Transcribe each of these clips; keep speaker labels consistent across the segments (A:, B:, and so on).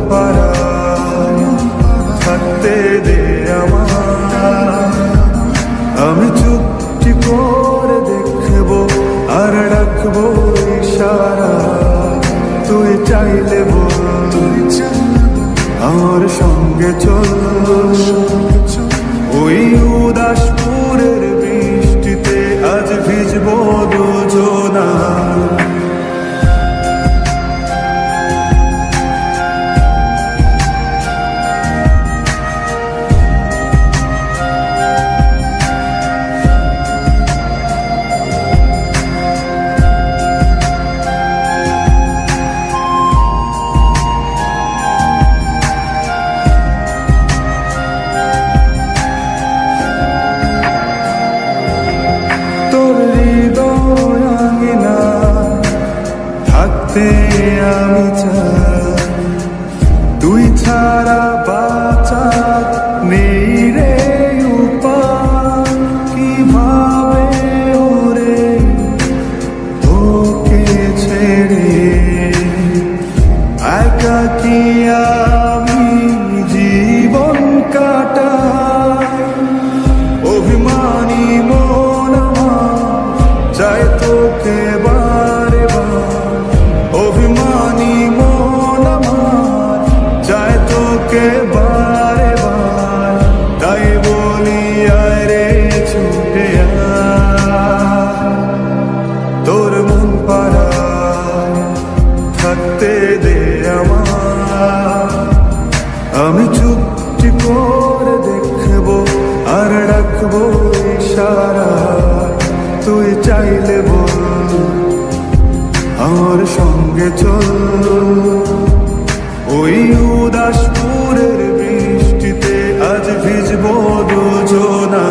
A: পাড়ায় থাকতে দে আমার। আমি চুপটি করে দেখবো আর ডাকবো ইশারা, তুই চাইলে বল আমার সঙ্গে চল। ওই উদাসপুরের বৃষ্টিতে আজ ভিজবো দুজনা। আমি চাই তুই ছাড়া বাঁচার নেই রে উপায়। কিভাবে ওরে তোকে ছেড়ে একাকী আমি জীবন কাটাই। অভিমানী মন আমার চাই তোকে বারে বার। অভিমানী মন আমার চায় তোকে বারে বার। তাই বলি আরে ছুটে আয়, তোর মন পাড়ায় থাকতে দে আমার। আমি চুপটি করে দেখবো আর ডাকবো ইশারা, তুই চাইলে বল আমার সঙ্গে চল। ওই উদাসপুরের বৃষ্টিতে আজ ভিজবো দুজনা।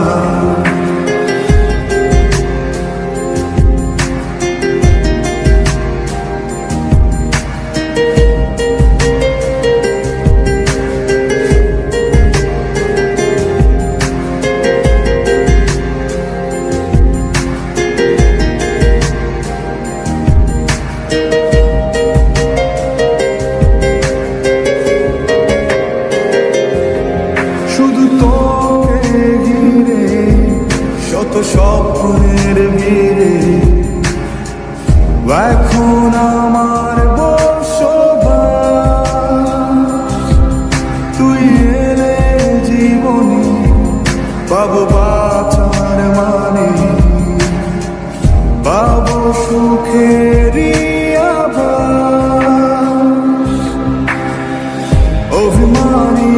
A: শত স্বপ্নের ভিড়ে এখন আমার বসবাস। তুই এলে জীবনে পাবো বাঁচার মানে, পাবো সুখেরই আভাস। অভিমানী